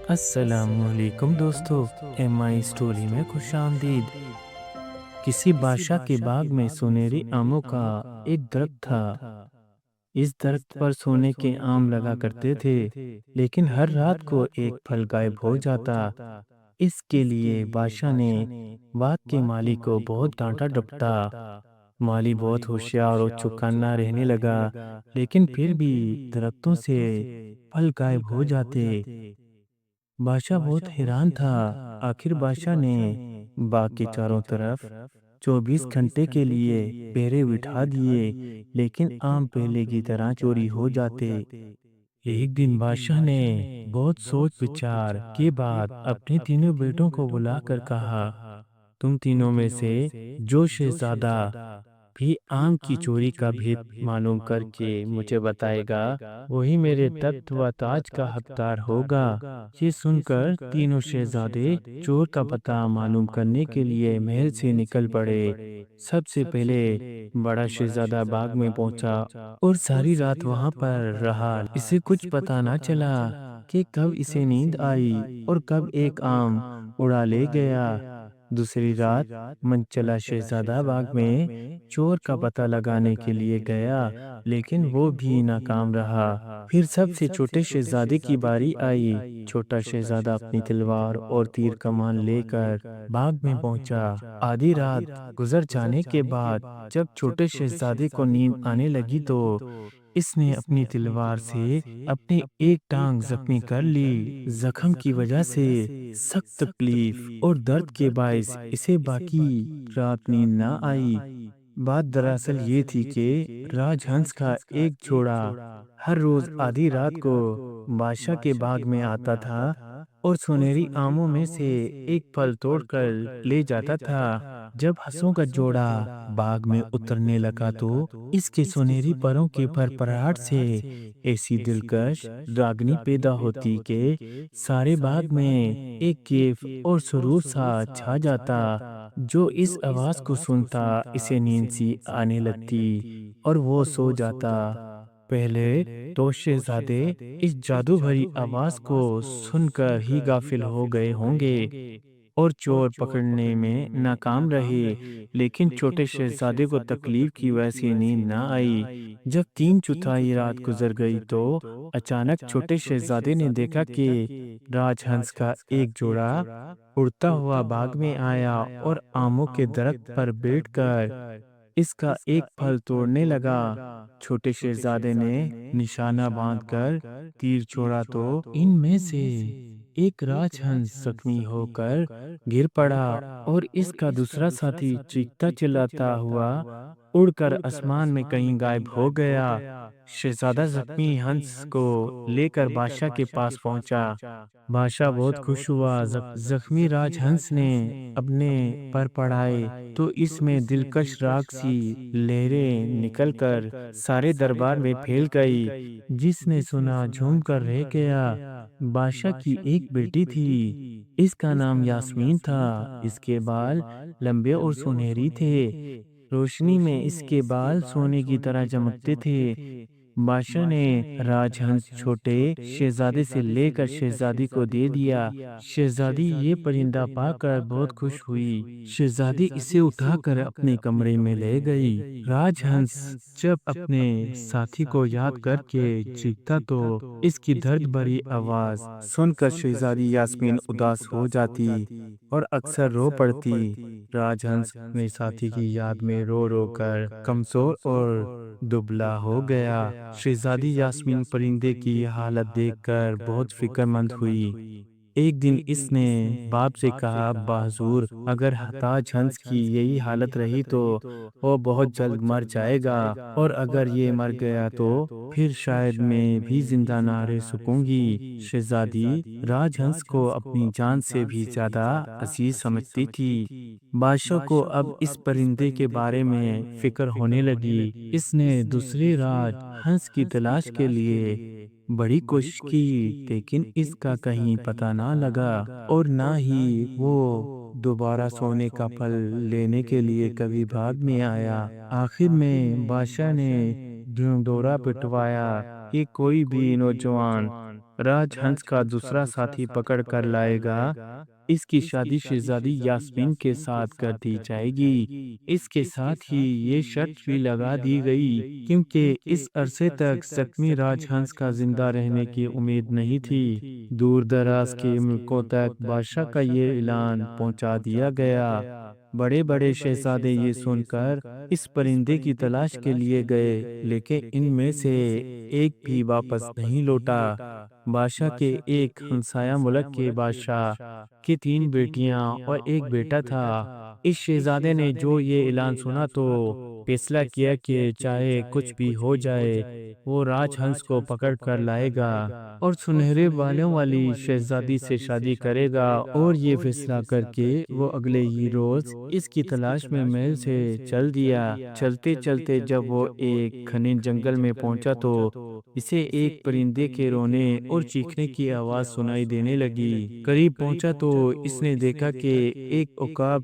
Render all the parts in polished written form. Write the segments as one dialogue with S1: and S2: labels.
S1: अस्सलामुअलैकुम दोस्तों, MI story में खुश आमदीद। किसी बादशाह के बाग में सुनहरी आमों का एक दरख्त था। इस दरख्त पर सोने के आम लगा करते थे, लेकिन हर रात को एक फल गायब हो जाता। इसके लिए बादशाह ने बाग के माली को बहुत डांटा डपटा। माली बहुत होशियार और चौकन्ना रहने लगा, लेकिन फिर भी दरख्तों से फल गायब हो जाते। बादशाह बहुत हैरान था। आखिर बादशाह ने बाग के चारों तरफ 24 घंटे के लिए पहरे बिठा दिए, लेकिन आम पहले की तरह चोरी हो जाते। एक दिन बादशाह ने बहुत सोच विचार के बाद अपने तीनों बेटों को बुलाकर कहा, तुम तीनों में से जो शहजादा भी आम की चोरी का भेद मालूम करके मुझे बताएगा, वही मेरे तख्त व ताज का हकदार होगा। ये सुनकर तीनों शहजादे चोर का पता मालूम करने के लिए महल से निकल पड़े। सबसे पहले बड़ा शहजादा बाग में पहुंचा और सारी रात वहां पर रहा। इसे कुछ पता ना चला कि कब इसे नींद आई और कब एक आम उड़ा ले गया। दूसरी रात मनचला शहजादा बाग में चोर का पता लगाने के लिए गया, लेकिन वो भी नाकाम रहा। फिर सबसे छोटे शहजादे की बारी आई। छोटा शहजादा अपनी तलवार और तीर कमान लेकर बाग में पहुंचा। आधी रात गुजर जाने के बाद जब छोटे शहजादे को नींद आने लगी तो इसने अपनी तलवार से अपनी एक टांग जख्मी कर ली। जख्म की वजह से सख्त तकलीफ और दर्द के बायस इसे बाकी रात नींद ना आई। बात दरअसल ये थी कि राजहंस का एक जोड़ा हर रोज आधी रात को बादशाह के बाग में आता था और सुनहरी आमों में से एक फल तोड़कर ले जाता था। जब हंसों का जोड़ा बाग में उतरने लगा तो इसके सुनहरी परों के फरफराहट से ऐसी दिलकश रागनी पैदा होती कि सारे बाग में एक कैफ और सुरूर सा छा जाता। जो इस आवाज को सुनता इसे नींद सी आने लगती और वो सो जाता। पहले तो शहजादे इस जादू भरी आवाज को सुनकर ही गाफिल हो गए होंगे और चोर पकड़ने में नाकाम रहे, लेकिन छोटे शहजादे को तकलीफ की वजह से नींद ना आई। जब 3/4 रात गुजर गई तो अचानक छोटे शहजादे ने देखा कि राजहंस का एक जोड़ा उड़ता हुआ बाग में आया और आमों के दरख्त पर बैठकर इसका एक फल तोड़ने लगा। छोटे शहजादे ने निशाना बांधकर तीर छोड़ा तो इनमें से एक राजहंस जख्मी होकर गिर पड़ा और इसका दूसरा साथी चीखता चिल्लाता हुआ उड़कर आसमान में कहीं गायब हो गया। शहजादा जख्मी हंस को लेकर बादशाह के पास पहुंचा। बादशाह बहुत खुश हुआ। जख्मी राजहंस ने अपने पर पढ़ाए तो इसमें दिलकश राग सी लहरें निकलकर सारे दरबार में फैल गई। जिसने सुना झूम कर रह गया। बादशाह की एक बेटी थी, इसका नाम यास्मीन था। इसके बाल लंबे और सुनहरी थे। रोशनी में इसके बाल सोने की तरह चमकते थे। बादशाह ने राजहंस छोटे शहजादे से लेकर शहजादी को दे दिया। शहजादी ये परिंदा पाकर बहुत खुश हुई। शहजादी इसे उठाकर अपने कमरे में ले गई। राजहंस जब अपने साथी को याद करके चीखता तो इसकी दर्द भरी आवाज सुनकर शहजादी यास्मीन उदास हो जाती और अक्सर रो पड़ती। राजहंस अपने साथी की याद में रो रो कर कमजोर और दुबला हो गया। शहजादी यास्मीन परिंदे की हालत देखकर बहुत फिक्रमंद हुई। एक दिन इसने बाप से कहा, बाहजूर, अगर ताज हंस की यही हालत रही तो वो बहुत जल्द मर जाएगा, और अगर ये मर गया तो फिर शायद मैं भी जिंदा ना रह सकूंगी। शहजादी राजहंस को अपनी जान से भी ज्यादा अजीज समझती थी। बादशाह को अब इस परिंदे के बारे में फिक्र होने लगी। इसने दूसरी रात हंस की तलाश के लिए बड़ी कोशिश की, लेकिन इसका कहीं पता ना लगा और ना ही वो दोबारा सोने का फल लेने के लिए कभी भाग में आया। आखिर में बादशाह ने ढिंढोरा पिटवाया कि कोई भी नौजवान राजहंस का दूसरा साथी पकड़ कर लाएगा। इसकी शादी शहजादी यास्मीन के साथ कर दी जाएगी। इसके साथ ही ये शर्त भी लगा दी गई, क्योंकि इस अरसे तक जख्मी राजहंस का जिंदा रहने की उम्मीद नहीं थी। दूर दराज के मुल्कों तक बादशाह का ये ऐलान पहुंचा दिया गया। बड़े बड़े शहजादे ये सुनकर इस परिंदे की तलाश के लिए गए, लेकिन इनमें से एक भी वापस नहीं लौटा। बादशाह के एक हमसाया मुल्क के बादशाह की तीन बेटियां और एक बेटा था। इस शहजादे ने जो ये ऐलान सुना तो फैसला किया कि चाहे कुछ भी हो जाए, वो राजहंस को पकड़ कर लाएगा और सुनहरे बालों वाली शहजादी से शादी करेगा। और ये फैसला करके वो अगले ही रोज इसकी तलाश में महल से चल दिया। चलते चलते जब वो एक घने जंगल में पहुंचा तो इसे एक परिंदे के रोने और चीखने की आवाज सुनाई देने लगी। करीब पहुंचा तो इसने देखा कि एक उकाब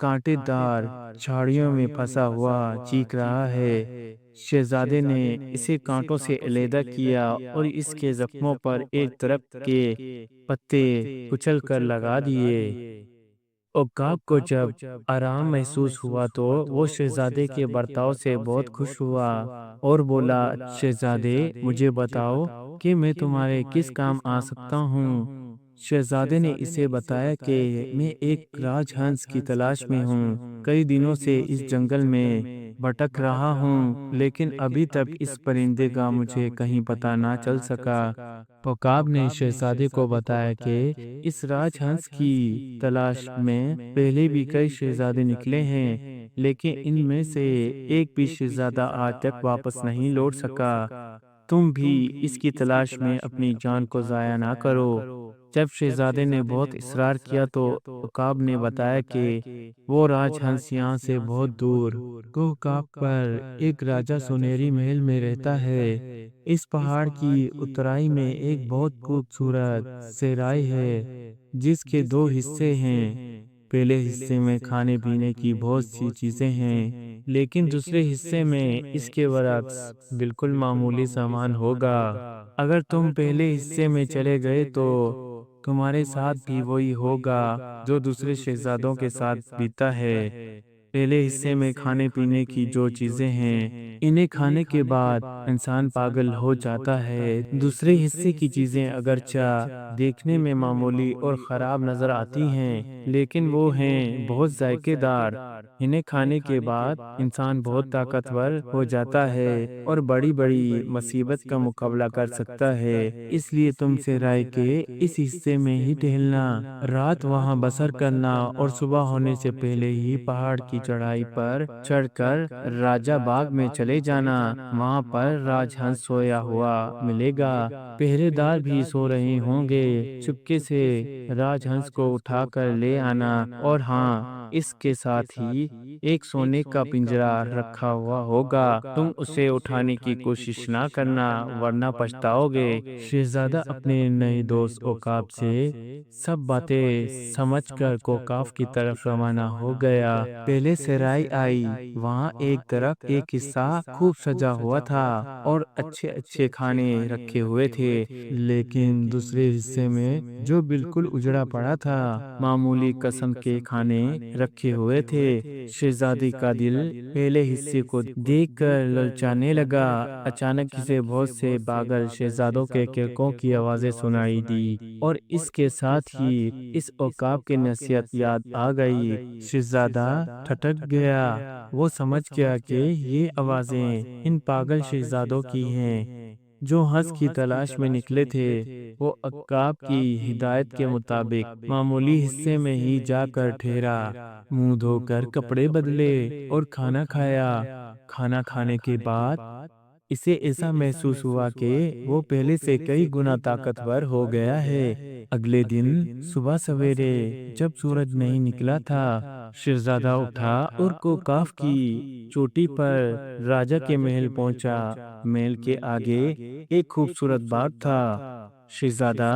S1: कांटेदार झाड़ियों में फंसा हुआ चीख रहा है। शहजादे ने इसे कांटों से अलहदा किया और इसके जख्मों पर एक दरख्त के पत्ते कुचल कर लगा दिए। उकाब को जब आराम महसूस हुआ तो वो शहजादे के बर्ताव से बहुत खुश हुआ और बोला, शहजादे, मुझे बताओ कि मैं तुम्हारे किस काम आ सकता हूँ। शहजादे ने इसे बताया कि मैं एक राजहंस की तलाश में हूँ। कई दिनों से इस जंगल में भटक रहा हूँ, लेकिन अभी तक इस परिंदे का मुझे कहीं पता ना चल सका। उकाब ने शहजादे को बताया कि इस राजहंस की तलाश में पहले भी कई शहजादे निकले हैं, लेकिन इनमें से एक भी शहजादा आज तक वापस नहीं लौट सका। तुम भी इसकी तलाश में अपनी जान को जाया ना करो। जब शहजादे ने बहुत इसरार किया तो उकाब ने बताया कि वो राजहंस यहाँ से बहुत दूर कोकाप पर एक राजा सुनहरी महल में रहता है। इस पहाड़ की उतराई में एक बहुत खूबसूरत सेराई है, जिसके दो हिस्से हैं। पहले हिस्से में खाने पीने की बहुत सी चीजें हैं, लेकिन दूसरे हिस्से में इसके बरक्स बिल्कुल मामूली सामान होगा। अगर तुम पहले हिस्से में चले गए तो तुम्हारे साथ भी वही होगा जो दूसरे शहजादों के साथ बीता है। पहले हिस्से में खाने पीने की जो चीजें हैं, इन्हें खाने के बाद इंसान पागल हो जाता है। दूसरे हिस्से की चीजें अगरचा देखने में मामूली और खराब नजर आती हैं, लेकिन वो हैं बहुत जायकेदार। इन्हें खाने के बाद इंसान बहुत ताकतवर हो जाता है और बड़ी बड़ी मुसीबत का मुकाबला कर सकता है। इसलिए तुमसे राय के इस हिस्से में ही टहलना, रात वहां बसर करना और सुबह होने से पहले ही पहाड़ की चढ़ाई पर चढ़कर राजा बाग में चले जाना। वहां पर राजहंस सोया हुआ मिलेगा। पहरेदार भी सो रहे होंगे। चुपके से राजहंस को उठाकर ले आना। और हाँ, इसके साथ ही एक सोने का पिंजरा रखा हुआ होगा। तुम उसे उठाने की कोशिश ना करना, वरना पछताओगे। शहजादा अपने नए दोस्त ओकाब से सब बातें समझकर कोकाफ की तरफ रवाना हो गया। पहले सराय आई, वहाँ एक तरफ एक हिस्सा खूब सजा हुआ था और अच्छे अच्छे खाने रखे हुए थे, लेकिन दूसरे हिस्से में जो बिल्कुल उजड़ा पड़ा था, मामूली किस्म के खाने रखे हुए थे। शहजादी का दिल पहले हिस्से को देखकर ललचाने लगा। अचानक इसे बहुत से पागल शहजादों के किलकों की आवाजें सुनाई दी और इसके साथ ही इस औकाब की नसीहत याद आ गई। शहजादा ठटक गया। वो समझ गया कि ये आवाजें इन पागल शहजादों की हैं जो हंस की तलाश में निकले थे। वो अक्काब की हिदायत के मुताबिक मामूली हिस्से में ही जाकर ठहरा, मुंह धोकर कपड़े बदले और खाना खाया। खाना खाने के बाद इसे ऐसा महसूस हुआ कि वो पहले से कई गुना ताकतवर हो गया है। अगले दिन सुबह सवेरे जब सूरज नहीं निकला था, शहजादा उठा और कोकाफ की चोटी पर राजा के महल पहुंचा। महल के आगे एक खूबसूरत बाग था। शहजादा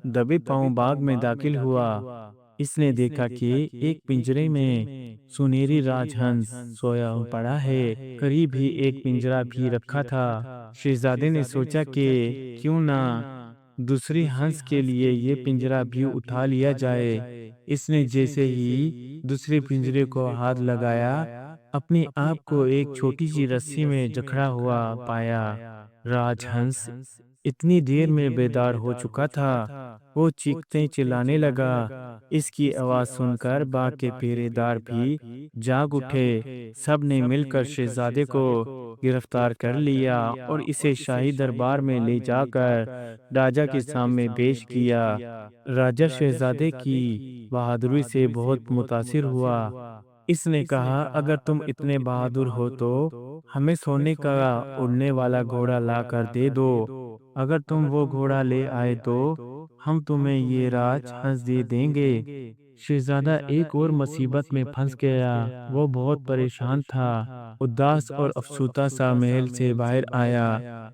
S1: दबे पांव बाग में दाखिल हुआ। इसने देखा कि एक पिंजरे में सुनहरी राजहंस सोया पड़ा है। करीब ही एक पिंजरा भी रखा था। शहजादे ने सोचा कि क्यों ना दूसरी हंस के लिए ये पिंजरा भी उठा लिया जाए। इसने जैसे ही दूसरे पिंजरे को हाथ लगाया, अपने आप को एक छोटी सी रस्सी में जकड़ा हुआ पाया। राजहंस इतनी देर में बेदार हो चुका था। वो चीखते चिल्लाने लगा। इसकी आवाज सुनकर बाग के पहरेदार भी जाग उठे। सब ने मिलकर शहजादे को गिरफ्तार कर लिया और इसे शाही दरबार में ले जाकर राजा के सामने पेश किया। राजा शहजादे की बहादुरी से बहुत मुतासिर हुआ। इसने कहा, अगर तुम इतने बहादुर हो तो हमें सोने का उड़ने वाला घोड़ा ला कर दे दो। अगर तुम वो घोड़ा ले आए तो हम तुम्हें ये राज हंस दे देंगे। शहजादा एक और मुसीबत में फंस गया। वो बहुत परेशान था। उदास और अफसुता सा महल से बाहर आया।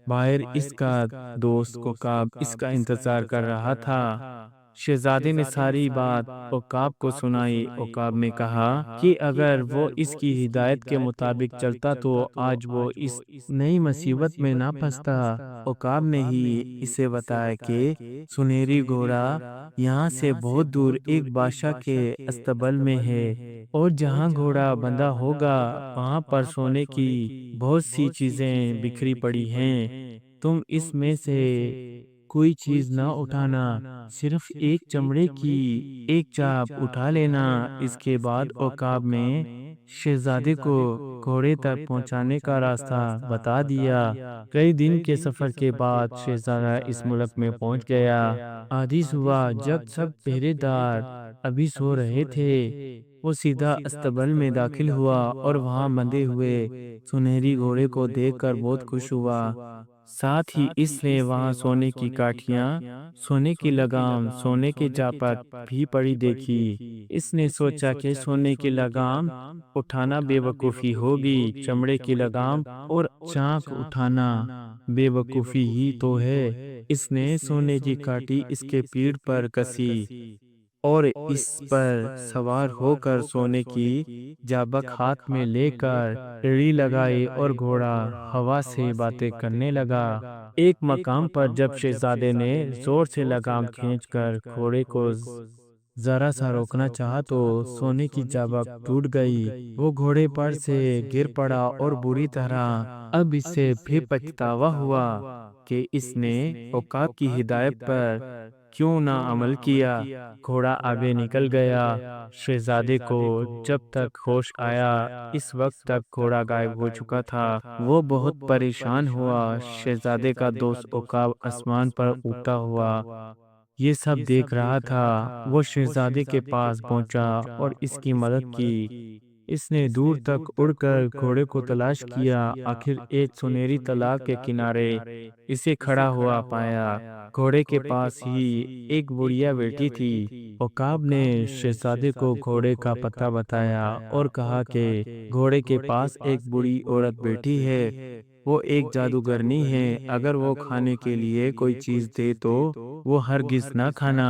S1: बाहर इसका दोस्त कोकाब इसका इंतजार कर रहा था। शहजादे ने सारी बात ओकाब को सुनाई। ओकाब ने कहा कि अगर वो इसकी हिदायत के मुताबिक चलता तो आज वो इस नई मुसीबत में ना फंसता। ओकाब ने ही इसे बताया कि सुनहरी घोड़ा यहाँ से बहुत दूर एक बादशाह के अस्तबल में है, और जहाँ घोड़ा बंधा होगा वहाँ पर सोने की बहुत सी चीजें बिखरी पड़ी हैं। तुम इसमें से कोई चीज ना उठाना, सिर्फ एक चमड़े की एक चाप उठा लेना। इसके बाद ओकाब में शहजादे को घोड़े तक पहुंचाने का रास्ता बता दिया। कई दिन के सफर के बाद शहजादा इस मुल्क में पहुंच गया। आधी सुबह जब सब पहरेदार अभी सो रहे थे, वो सीधा अस्तबल में दाखिल हुआ और वहां बंधे हुए सुनहरी घोड़े को देखकर बहुत खुश हुआ। साथ ही इसने वहां सोने की काठियां, सोने की लगाम, सोने के जापत भी पड़ी देखी। इसने सोचा कि सोने की लगाम उठाना बेवकूफी होगी, चमड़े की लगाम और चाक उठाना बेवकूफी ही तो है। इसने सोने की काठी इसके पीठ पर कसी और इस पर सवार होकर सोने की जाबक हाथ में लेकर एड़ी लगाई और घोड़ा हवा से बातें करने लगा। एक मकाम पर जब शहजादे ने जोर से लगाम खींचकर घोड़े को जरा सा रोकना चाहा तो सोने की जाबक टूट गई। वो घोड़े पर से गिर पड़ा और बुरी तरह अब इससे फिर पछतावा हुआ कि इसने औकाब की हिदायत पर क्यों ना अमल किया। घोड़ा आगे निकल गया। शहजादे को जब तक होश आया इस वक्त तक घोड़ा गायब हो चुका था। वो बहुत परेशान हुआ। शहजादे का दोस्त औकाब आसमान पर उड़ता हुआ ये सब देख रहा था। वो शहजादे के पास पहुंचा और इसकी मदद की। इसने दूर तक उड़कर घोड़े को तलाश किया। आखिर एक सुनहरी तालाब के किनारे इसे खड़ा हुआ पाया। घोड़े के पास ही एक बुढ़िया बैठी थी। औकाब ने शहजादे को घोड़े का पता बताया और कहा कि घोड़े के पास एक बूढ़ी औरत बैठी है। वो एक जादूगरनी है। अगर वो खाने के लिए कोई चीज दे तो वो हरगिज ना खाना।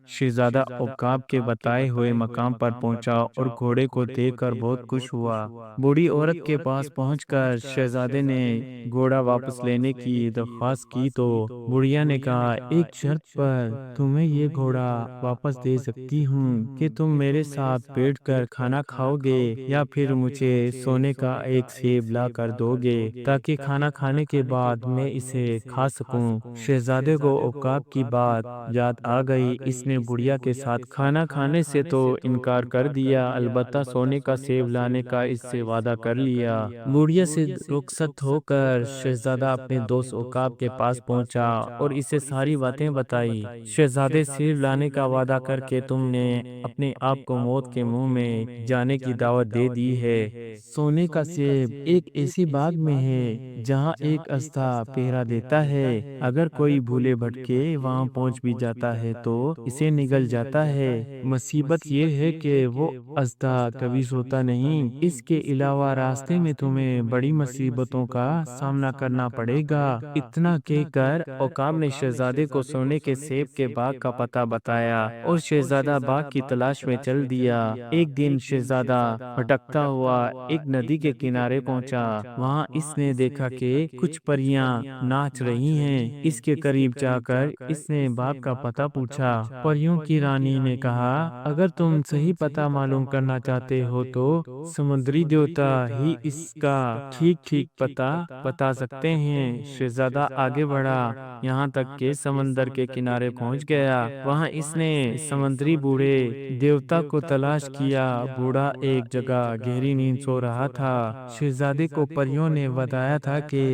S1: शहजादा औकाब के बताए हुए मकाम पर पहुंचा और घोड़े को देखकर बहुत खुश हुआ। बूढ़ी औरत के पास पहुंचकर शहजादे ने घोड़ा वापस लेने की दरख्वास्त की तो बुढ़िया ने कहा, एक शर्त पर तुम्हें ये घोड़ा वापस दे सकती हूँ कि तुम मेरे साथ बैठकर खाना खाओगे या फिर मुझे सोने का एक सेब ला कर दोगे ताकि खाना खाने के बाद मैं इसे खा सकूं। शहजादे को औकाब की बात याद आ गई। इसने बुढ़िया के साथ खाना खाने से तो इनकार कर दिया, अलबत्ता सोने का सेब लाने का इससे वादा कर लिया। बुढ़िया से रुखसत होकर शहजादा अपने दोस्त औकाब के पास पहुंचा और इसे सारी बातें बताई। शहजादे सेब लाने का वादा करके तुमने अपने आप को मौत के मुंह में जाने की दावत दे दी है। सोने का सेब एक ऐसी बाग में है जहाँ एक अस्ता पहरा देता है। अगर कोई भूले भटके वहाँ पहुँच भी जाता है तो इसे निगल जाता है। मुसीबत ये है कि वो अस्ता कभी सोता नहीं। इसके अलावा रास्ते में तुम्हें बड़ी मुसीबतों का सामना करना पड़ेगा। इतना कहकर औकाब ने शहजादे को सोने के सेब के बाग का पता बताया और शहजादा बाग की तलाश में चल दिया। एक दिन शहजादा भटकता हुआ एक नदी के किनारे पहुंचा। वहां इसने देखा देखा कि कुछ परियां नाच रही हैं। इसके करीब जाकर इसने बाप का पता पूछा। परियों की रानी ने कहा, अगर तुम सही पता मालूम करना चाहते हो तो समुद्री देवता ही इसका ठीक ठीक पता बता सकते हैं। शहजादा आगे बढ़ा, यहाँ तक के समंदर के किनारे पहुंच गया। वहां इसने समुद्री बूढ़े देवता को तलाश किया। बूढ़ा एक जगह गहरी नींद सो रहा था। शहजादे को परियों ने बताया था कि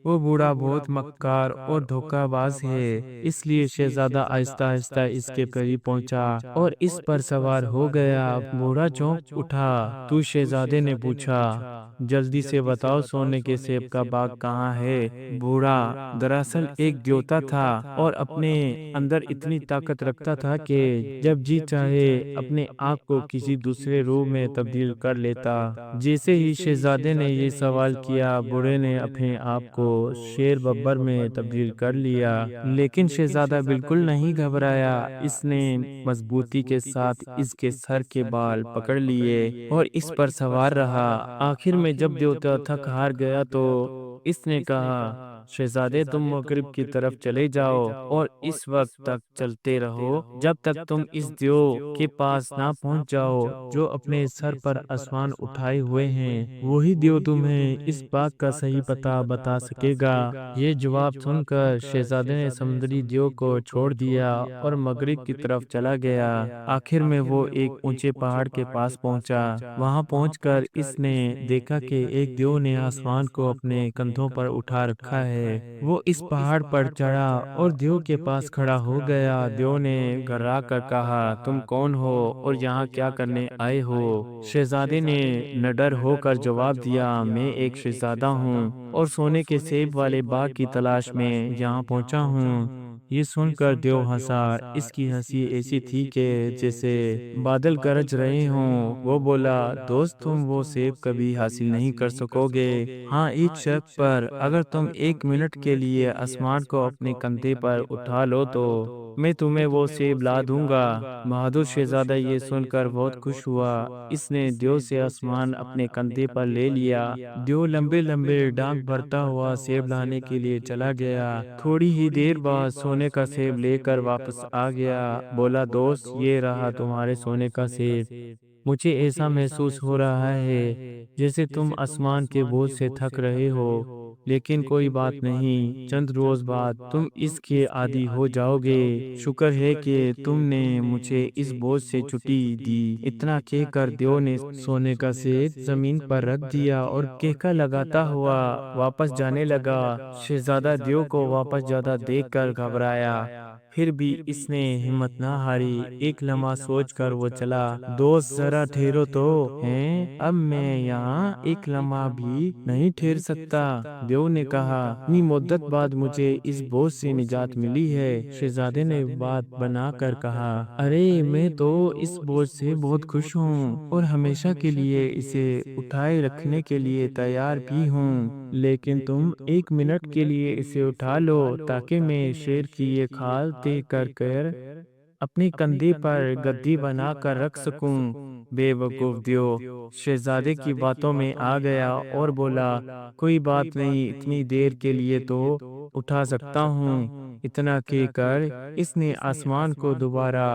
S1: वो बूढ़ा बहुत मक्कार और धोखाबाज है। इसलिए शहजादा आहिस्ता आहिस्ता इसके करीब पहुंचा और इस पर सवार हो गया। बूढ़ा चौंक उठा। तू? शहजादे ने पूछा। जल्दी से बताओ, सोने के सेब का बाग कहाँ है? बूढ़ा दरअसल एक देवता था और अपने अंदर इतनी ताकत रखता था कि जब जी चाहे अपने आप को किसी दूसरे रूप में तब्दील कर लेता। जैसे ही शहजादे ने ये सवाल किया, बूढ़े ने अपने आप को शेर बब्बर में तब्दील कर लिया। लेकिन शहजादा बिल्कुल नहीं घबराया। इसने मजबूती के साथ इसके सर के बाल पकड़ लिए और इस पर सवार रहा। आखिर में जब देवता थक हार गया तो इसने कहा, शहजादे तुम मगरिब की तरफ चले जाओ और इस वक्त तक चलते रहो जब तक तुम इस देव के पास ना पहुंच जाओ जो अपने सर पर आसमान उठाए हुए हैं। वही देव तुम्हें इस बाग का सही पता बता सकेगा। ये जवाब सुनकर शहजादे ने समुद्री देव को छोड़ दिया और मगरिब की तरफ चला गया। आखिर में वो एक ऊंचे पहाड़ के पास पहुंचा। वहां पहुंचकर इसने देखा कि एक देव ने आसमान को अपने कंधों पर उठा रखा है। वो इस पहाड़ पर चढ़ा और देव के पास खड़ा हो गया। देव ने घबरा कर कहा, तुम कौन हो और यहाँ क्या करने आए हो? शहजादे ने निडर होकर जवाब दिया, मैं एक शहजादा हूँ और सोने के सेब वाले बाग की तलाश में यहाँ पहुँचा हूँ। ये सुनकर देव हंसा। इसकी हंसी ऐसी थी कि जैसे बादल गरज रहे हों। वो बोला, दोस्त तुम वो सेब कभी हासिल नहीं कर सकोगे। हाँ, एक शर्त पर, अगर तुम 1 मिनट के लिए आसमान को अपने कंधे पर उठा लो तो मैं तुम्हें वो सेब ला दूंगा। बहादुर शहजादा ये सुनकर बहुत खुश हुआ। इसने देव से आसमान अपने कंधे पर ले लिया। देव लंबे लंबे डांग भरता हुआ सेब लाने के लिए चला गया। थोड़ी ही देर बाद सोने का सेब लेकर वापस आ गया। बोला, दोस्त ये रहा तुम्हारे सोने का सेब। मुझे ऐसा महसूस हो रहा है जैसे तुम आसमान के बोझ से थक रहे हो, लेकिन कोई बात नहीं, चंद रोज बाद तुम इसके आदी हो जाओगे। शुक्र है कि तुमने मुझे इस बोझ से छुट्टी दी। इतना कहकर देव ने सोने का सेब जमीन पर रख दिया और केका लगाता हुआ वापस जाने लगा। शहजादा देव को वापस जाता देखकर घबराया, फिर भी इसने हिम्मत ना हारी। एक लम्हा सोचकर वो चला। दोस्त जरा ठहरो तो। हैं, अब मैं यहाँ एक लम्हा भी नहीं ठहर सकता, देव ने कहा। इतनी मुद्दत बाद मुझे इस बोझ से निजात मिली है। शहजादे ने बात बनाकर कहा, अरे मैं तो इस बोझ से बहुत खुश हूँ और हमेशा के लिए इसे उठाए रखने के लिए तैयार भी हूँ। लेकिन तुम 1 मिनट के लिए इसे उठा लो ताकि मैं शेर की ये खाल तय कर अपने कंधे पर गद्दी बना कर रख सकूं। बेवकूफ दियो शहजादे की बातों में आ गया और बोला, कोई बात नहीं, इतनी देर के लिए तो उठा सकता हूँ। इतना कहकर इसने आसमान को दोबारा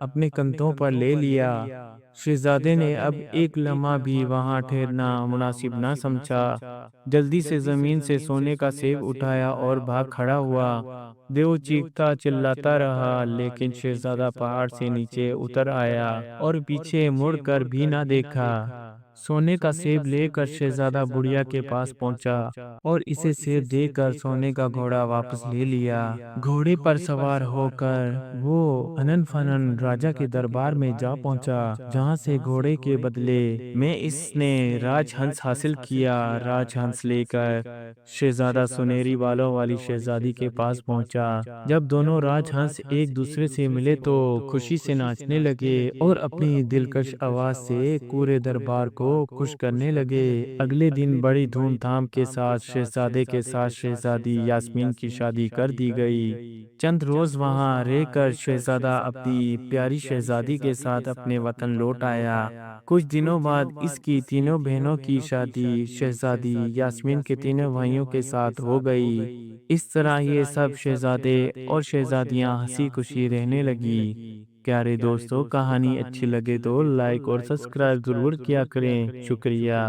S1: अपने कंधों पर ले लिया। शहजादे ने अब एक लम्हा भी वहां ठहरना मुनासिब ना समझा। जल्दी से जमीन से सोने का सेब उठाया और भाग खड़ा हुआ। देव चीखता चिल्लाता रहा, लेकिन शहजादा पहाड़ से नीचे उतर आया और पीछे मुड़कर भी ना देखा। सोने का सेब लेकर शहजादा बुढ़िया के पास पहुंचा और इसे सेब देकर सोने का घोड़ा वापस ले लिया। घोड़े पर सवार होकर वो अनन फनन राजा के दरबार में जा पहुंचा, जहां से घोड़े के बदले में इसने राजहंस हासिल किया। राजहंस लेकर शहजादा सुनहरी बालों वाली शहजादी के पास पहुंचा। जब दोनों राजहंस एक दूसरे से मिले तो खुशी से नाचने लगे और अपनी दिलकश आवाज से पूरे दरबार को को खुश करने लगे। अगले दिन बड़ी धूमधाम के साथ शहजादे के साथ शहजादी यास्मीन की शादी कर दी गई। चंद रोज वहां रहकर शहजादा अपनी प्यारी शहजादी के साथ अपने वतन लौट आया। कुछ दिनों बाद इसकी तीनों बहनों की शादी शहजादी यास्मीन के तीनों भाइयों के साथ हो गई। इस तरह ये सब शहजादे और शहजादियां हंसी खुशी रहने लगी। प्यारे दोस्तों, कहानी अच्छी लगे तो लाइक और सब्सक्राइब जरूर किया करें। शुक्रिया।